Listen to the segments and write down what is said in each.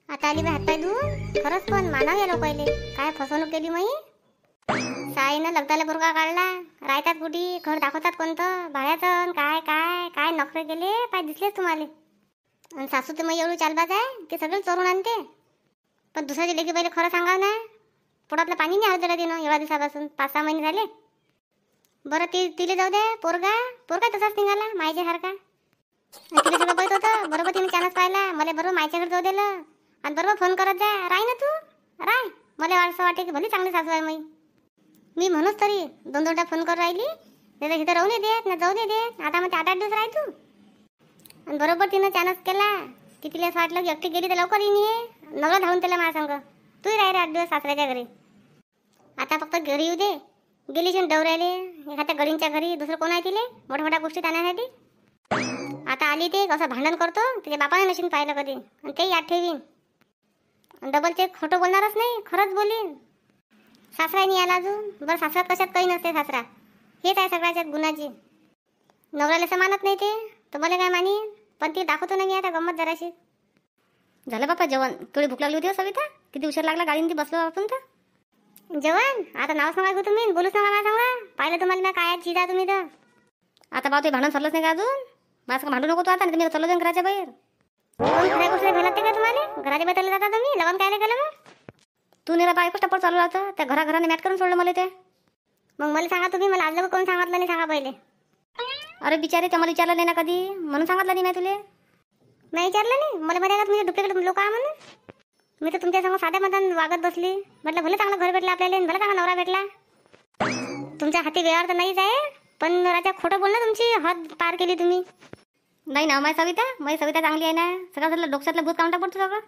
आता आली बाई हातपाय धुवून. खरंच पण मानव या लोकायले काय फसवणूक केली मी. साईनं लगदाला बुरका काढला. राहतात कुठे, घर दाखवतात कोणतं भाड्याचं, काय काय काय नखरे केले काय दिसलेच तुम्हाला. आणि सासू तर मग एवढी चालबाज आहे की सगळं चोरून आणते. पण दुसऱ्याची लेकी पहिले खरं सांगाव ना, पोटातलं पाणी नाही हळदलं तिनं एवढ्या दिवसापासून 5-6 महिने झाले. बरं तिले जाऊ दे. पोरगा पोरगा तसाच निघाला मायच्यासारखा. तिला सगळं बघत होतं बरोबर. तिने चानस पाहिला मला बरोबर मायच्या घरी जाऊ दिलं. आणि बरोबर फोन करत जा, राय ना तू राय. मला असं वाटे की भली चांगली सासू आहे. मी म्हणूच तरी 2-2दा फोन करून राहिली. नाही इथं राहू नाही देत ना जाऊ नाही देत. आता मग 8-8 दिवस राह तू. आणि बरोबर तिनं चानस केला की तिला असं वाटलं की एकटी गेली तर लवकर येईन ये. नवरा धावून त्याला मला सांग तूही राह रे 8 दिवस सासऱ्याच्या घरी. आता फक्त घरी येऊ दे. गेली शेण डवऱ्याले एखाद्या गडींच्या घरी. दुसरं कोण आहे तिले मोठ्या मोठ्या गोष्टी आणण्यासाठी. आता आली ते कसं भांडण करतो त्याच्या बापाने नशीन पाहिलं कधी. आणि तेही याद ठेवीन. डबल चेक खोटं बोलणारच नाही, खरंच बोलीन. सासरा नाही आला अजून. बरं सासऱ्यात कशात काही नसते. सासरा हेच आहे सगळ्याच्यात गुणाची. नवऱ्याला असं मानत नाही ते तर मला काय मानी. पण ती दाखवतो ना मी आता गंमत जराशी. झालं बापा जेवण. थोडी भूक लागली होती हो सविता. किती उशीर लागला गाडीने ती बसलो आपण तर. जेवण आता नाव सांगा तुम्ही बोलूच नका मला सांगा. पाहिलं तुम्हाला मी काय चिदा तुम्ही तर. आता बाबा ते भांडण सरलंच नाही का अजून. माझं भांडू नको तू आता. तुम्ही चालू जाईन घराच्या बाहेर. खऱ्या गोष्टी घालत का तुम्हाला. घराच्या बाहेर जाता तुम्ही. लग्न काय केलं मग तू निरा बायकोच टप्पर चालू राहतं. त्या घराघराने मॅट करून सोडलं मला ते. मग मला सांगा तुम्ही. मला आज कोण सांगितलं नाही सांगा पहिले. अरे बिचारे ते मला विचारलं नाही ना कधी म्हणून सांगितलं नाही. तुले नाही विचारलं नाही. मला माहिती का तुम्ही डुप्लिकेट लोक आहे म्हणून. मी तर तुमच्या समोर साध्या मतान वागत बसली. म्हटलं भले चांगलं घर भेटलं आपल्याला. भले चांगला नवरा भेटला. तुमच्या हाती व्यवहार तर नाहीच आहे. पण राजा खोटं बोलणं तुमची हद पार केली तुम्ही. नाही ना माझी सविता चांगली आहे ना. सगळं डोक्यातलं भूत काउंटा पडतो सगळं.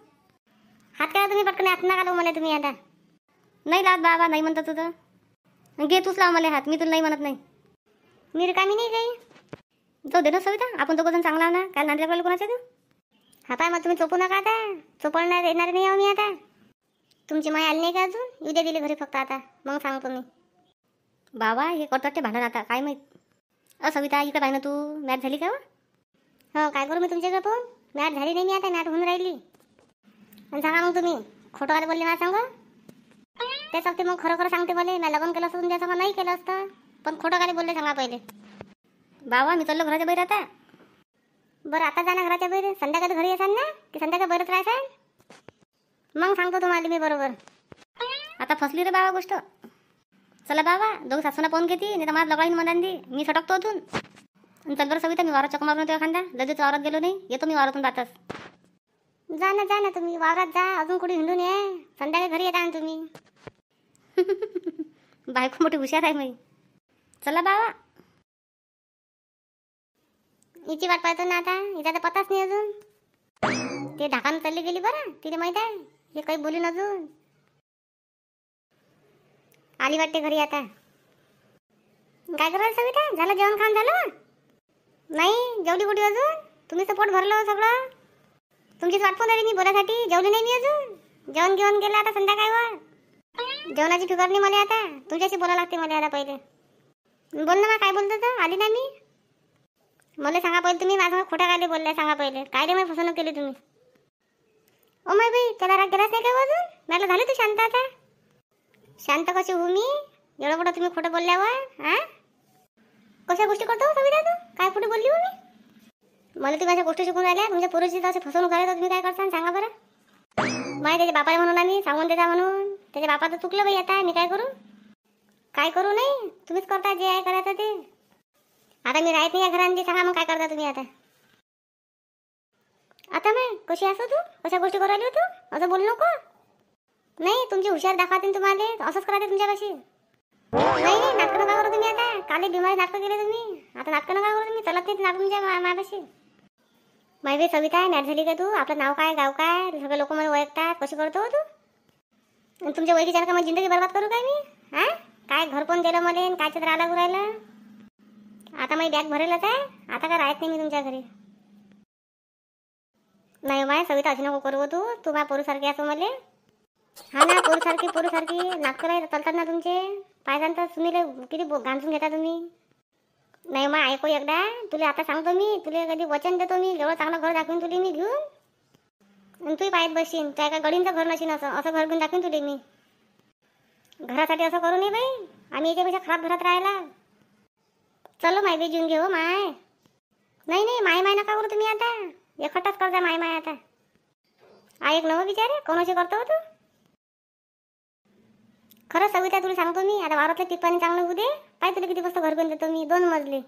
हात करा तुम्ही पटकन. हात नका लावू मला तुम्ही आता. नाही लावत बाबा. नाही म्हणता तुझं घे तूच लाव मला हात. मी तुला नाही म्हणत नाही. मी रिकामी नाही काही. जाऊ दे ना सविता. आपण दोघं जण चांगला आहो ना. काय नांदल्या पडलं कोणाच्या तू. हा पाय मग तुम्ही चोपू नका आता. चोपडणार येणार नाही आहो मी आता. तुमची माय आली नाही का अजून. उद्या दिली घरी फक्त आता. मग सांगतो मी. बाबा हे करतात ते भांडण आता काय माहीत. सविता इकडे पाहिजे तू. मॅच झाली का हो. काय करू मी तुमच्याकडे पाहून. मॅच झाली नाही मी आता. मॅच होऊन राहिली. आणि सांगा मग तुम्ही खोटं वाले बोलले मला सांग. त्याच हफ्ते मग खरं खरं सांगते मला. मी लग्न केलं असतं तुमच्यासमोर नाही केलं असतं. पण खोटं काय बोलले सांगा पहिले. बाबा मी चाललो घराच्या बाहेर आता. बरं आता जा ना घराच्या बाहेर. संध्याकाळी घरी येसान ना की संध्याकाळी बाहेरच राहायचं. मग सांगतो तुम्हाला मी बरोबर. आता फसली रे बाबा गोष्ट. चला बाबा दोघं सासूना पाहून घेते. नाही तर मला लगाईन मनांदी. मी सटकतो अजून. चल बरं सविता मी वावरात चक मारून येतो एखादा. लगेच वावरात गेलो नाही. येतो मी वावरातून जाताच. जा ना तुम्ही वावरात जा. अजून कुठे हिंडून ये. संध्याकाळी घरी येता ना तुम्ही. बायको मोठी हुशार आहे मी. चला बाबा. हिची वाट पाहतो ना आता. हिचा तर पताच नाही अजून. ते ढाकानं चालली गेली बरं. तिला माहित आहे हे काही बोलून अजून. आली वाटते घरी आता. काय करायला सविता. झालं जेवण खाऊन झालं. नाही जेवली कुठे अजून. तुम्ही सपोर्ट भरलं सगळं. तुमचीच वाट पाहून राहिली मी बोलासाठी. जेवली नाही मी अजून. जेवण घेऊन गेलं आता संध्याकाळवर. जेवणाची फिकर नाही मला आता. तुमच्याशी बोलायला लागते मला आता पहिले. बोल ना काय बोलतो तर. आली ना मी. मला सांगा पहिले तुम्ही माझं खोटा काय बोललाय सांगा पहिले. काय रे मी फसवणूक केली तुम्ही. ओ माय बाई त्याला राग गेलाच नाही का अजून. मला झाली तू शांत आता. शांत कशी होऊ मी. एवढं मोठं तुम्ही खोटं बोलल्यावर. हा कशा गोष्टी करतो सविता तू. काय खोटी बोलली हो मी. मला तुम्ही अशा गोष्टी शिकून राहिल्या. तुमच्या पुरुषी असे फसवणूक करायला तुम्ही काय करता सांगा बरं. माहिती त्याच्या बापाला म्हणून आम्ही सांगून देता म्हणून. त्याच्या बापाचं चुकलं बाई आता. मी काय करू. काय करू नाही. तुम्हीच करता जे आहे करायचं ते. आता मी राहत नाही या घरांनी. सांगा मग काय करता तुम्ही आता. आता मग कशी असो तू. कशा गोष्टी करू राहिली हो तू. असं बोलू नको. नाही तुमची हुशार दाखवते तुम्हाला. असंच करायचं तुमच्यापाशी. नाही नाटकं नका करू तुम्ही आता. काल बिमारी नाटकं केले तुम्ही. आता नाटकं नका करू तुम्ही. चलत नाही नाटक तुमच्या माझ्यापाशी. माहिती सविता आहे मॅच झाली का तू. आपलं नाव काय गाव काय सगळे लोक मला ओळखतात. कशी करतो हो तू. आणि तुमच्या वैकीच्या का मग जिंदगी बरबाद करू काय मी. हा काय घर पण दिलं मला. काय चित्र आला राहिलं. आता माझी बॅग भरेलच आहे. आता काय राहत नाही मी तुमच्या घरी. नाही माय सविता अशी नको करू तू. तू माझ्या पोरूसारखी असं मला. हा ना पोरूसारखी नाटकं राहील चालतात ना तुमचे. पायजांतर सुनीले किती घांसून घेता तुम्ही. नाही मग ऐकू एकदा. तुला आता सांगतो मी. तुला कधी वचन देतो मी. एवढं चांगलं घर दाखवून तुला मी घेऊन. आणि तूही पाहत बसशील. त्या काय गडींचं घर नशीन असं घर घेऊन दाखवीन तुले मी. घरासाठी असं करू नये बाई. आम्ही याच्यापेक्षा खराब घरात राहायला. चलो माय बी जेवून घेऊ माय. नाही नाही माय माय नका करू तुम्ही आता. एकटाच करता माय माय आता. एक नवं विचारे कोणाशी करतो तू. खरंच सविता तुला सांगतो मी आता वावरातलं पीक पाणी चांगलं होऊ दे. पाय तुला किती मस्त घर घेऊन देतो मी 2 मजले.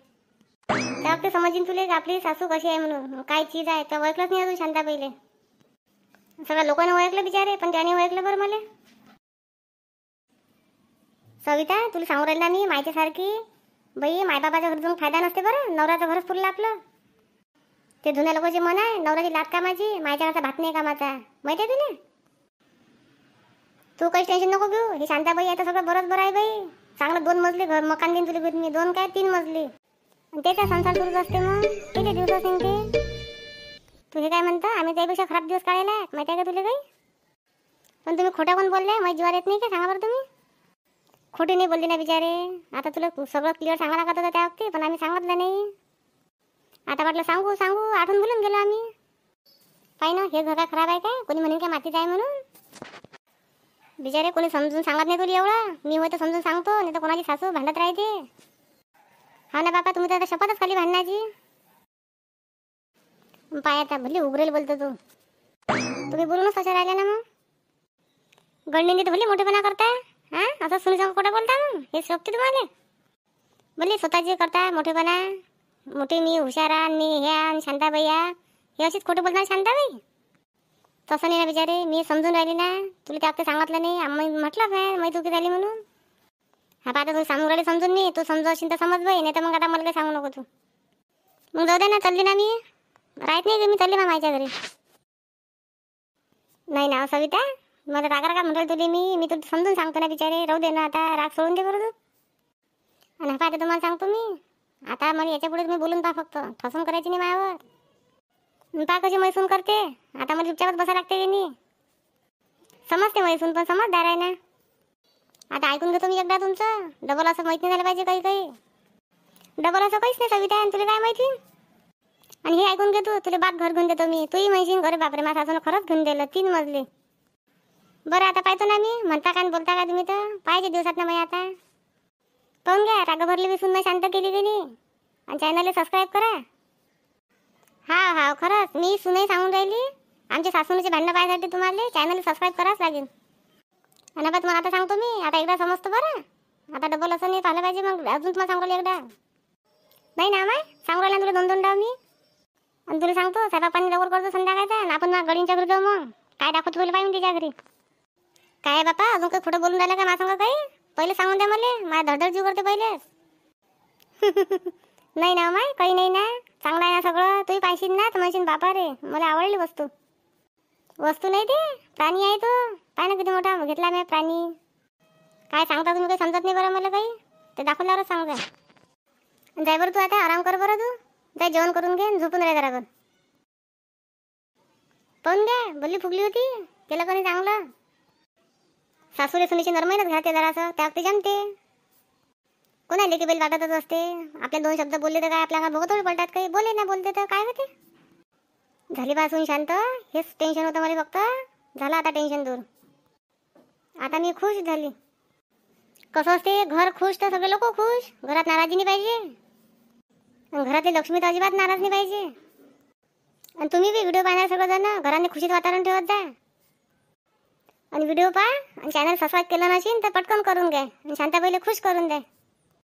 त्या वक्ती समजीन तुले आपली सासू कशी आहे म्हणून. काय चीज आहे तर ओळखलंच नाही अजून शांता पहिले. सगळ्या लोकांनी ओळखलं बिचारे पण त्याने ओळखलं बरं मला. सविता तुला सांगू राहिला ना मी माहितीसारखी. बाई मायबाबाच्या घरी जाऊन फायदा नसते बरं. नवऱ्याचं घरच पुरलं आपलं. ते जुन्या लोकांचे मन आहे नवऱ्याची लाट कामाची मायच्या घरचा भात नाही कामाचा. माहिती आहे तुला. तू काही टेन्शन नको घेऊ. हे शांताबाई आहे तर सगळं बरं आहे बाई. चांगलं 2 मजले घर मकान देईन तुला मी. 2 काय 3 मजले. आणि त्याचा संसार सुरूच असते मग. किती दिवस असेल ते. तू हे काय म्हणता आम्ही त्यापेक्षा खराब दिवस काढायला माहिती आहे का तुला काही. पण तुम्ही खोट्या कोण बोलले. माझी जीवार येत नाही का सांगा बरं तुम्ही. खोटी नाही बोलली ना बिचारे. आता तुला सगळं क्लिअर सांगा लागत होतं त्या वक्ती पण आम्ही सांगितलं नाही. आता वाटलं सांगू सांगू आठवून बोलून गेलो आम्ही. पाय ना हे घर काय खराब आहे काय. कोणी म्हणेन काय मातीच आहे म्हणून. बिचारे कोणी समजून सांगत नाही तुला एवढं. मी होय तर समजून सांगतो नाही तर कोणाची सासू भांडत राहते. हा ना बापा तुम्ही तर आता शपथच खाली भांडण्याची. पाय आता भले उघरेल बोलतो तू. तुम्ही बोलूनच तशा राहिल्या ना मग. गणिंदी तर भले मोठेपणा करता. हा असं सुनी सांग खोटं बोलता मग. हे शोभते तुम्हाला. भले स्वतःचे करता मोठेपणा. मोठी मी हुशार मी ह्या शांताबाई हे अशीच खोटं बोलणार शांताबाई. तसं नाही ना बिचारे. मी समजून राहिली ना. तुला त्या सांगितलं नाही आम्ही म्हटलं काय माहिती चुकी झाली म्हणून. हा पाहता तुला सांगून राहिली समजून नाही. तू समजू असेल तर समज बाई नाही तर मग आता मला काही सांगू नको तू. मग जाऊ दे ना चालली ना मी. राहत नाही मी चालली मामाच्या घरी. नाही ना सविता मला रागा रागा म्हणून तुला मी तुला समजून सांगतो ना बिचारे. राहू दे ना आता राग सोडून दे बरं तू. आणि हा पाहता तुम्हाला सांगतो मी. आता मला याच्या पुढे तुम्ही बोलून पहा फक्त. ठसून करायची नाही माझ्यावर. पहा कशी मैसून करते. आता मला चुपचापच बसा लागते की नाही. समजते मैसून पण समजदार आहे ना. आता ऐकून घेतो मी एकदा तुमचं. डबल असं माहिती नाही झालं पाहिजे काही काही. डबल असं काहीच नाही सविता तुला काय माहिती. आणि हे ऐकून घे तू. तुला बाप घर घेऊन देतो मी. तूही म्हणशील घरे बापरे माझ्या सासून खरंच घेऊन दिलं 3 मजले. बरं आता पाहतो ना मी. म्हणता का बोलता का तुम्ही तर पाहिजे दिवसात ना मी आता. पाहून घ्या राग भरली विसून नाही शांत केली गेली. आणि चॅनलला सबस्क्राईब करा. हा खरंच मी सुनही सांगून राहिली. आमच्या सासूचे भांडणं पाहायसाठी तुम्हाला चॅनल सबस्क्राईब करावंच लागेल. आणि बा तुम्हाला आता सांगतो मी. आता एकदा समजतो बरं. आता डबल असं नाही पाहिलं पाहिजे. मग अजून तुम्हाला सांगू एकदा. नाही ना माय सांगू राहिला तुला 2-2 डाव मी. आणि तुला सांगतो स्वयंपाक पाणी लवकर करतो संध्याकाळचा. आणि आपण मग गडींच्या घरी जाऊ मग. काय दाखवतो तुला पाहिजे तिच्या घरी. काय बापा अजून काही खोटं बोलून राहिलं का माझं काही. पहिले सांगून द्या मला. माझ्या धडधड जीव करते पहिलेच. नाही ना माय काही नाही ना. चांगलं आहे ना सगळं. तूही पाहिशील ना तर म्हणशील बापा रे मला आवडली वस्तू. वस्तू नाही ते प्राणी आहे तो. काय ना किती मोठा घेतला मी प्राणी. काय सांगता तुम्ही काही समजत नाही बरं मला काही. ते दाखवल्यावरच सांगा. जाय बरं तू आता आराम कर बरं तू. जाय जेवण करून घे झोपून राह जरा. पाहून घ्या भल्ली फुगली होती. केलं कोणी चांगलं. सासूरे सुनीची नरमाईनच घालते जरासं. त्या वक्ती जमते. कोणा लेकी बैल वाटतच असते. आपले 2 शब्द बोलले तर काय आपल्या भोगत थोडी पडतात काही. बोले ना बोलते तर काय होते. झाली पासून शांत. हेच टेन्शन होतं मला फक्त. झालं आता टेन्शन दूर. आता मी खुश झाली. कसं असते घर खुश तर सगळे लोक खुश. घरात नाराजी नाही पाहिजे. घरातली लक्ष्मी तर अजिबात नाराज नाही पाहिजे. आणि तुम्ही बी व्हिडिओ पाहणार सगळेजण. घराने खुशीत वातावरण ठेवत जा. आणि व्हिडिओ पहा आणि चॅनल सबस्क्राईब केलं नसेल तर पटकन करून घ्या. आणि शांताबाईला खुश करून द्या.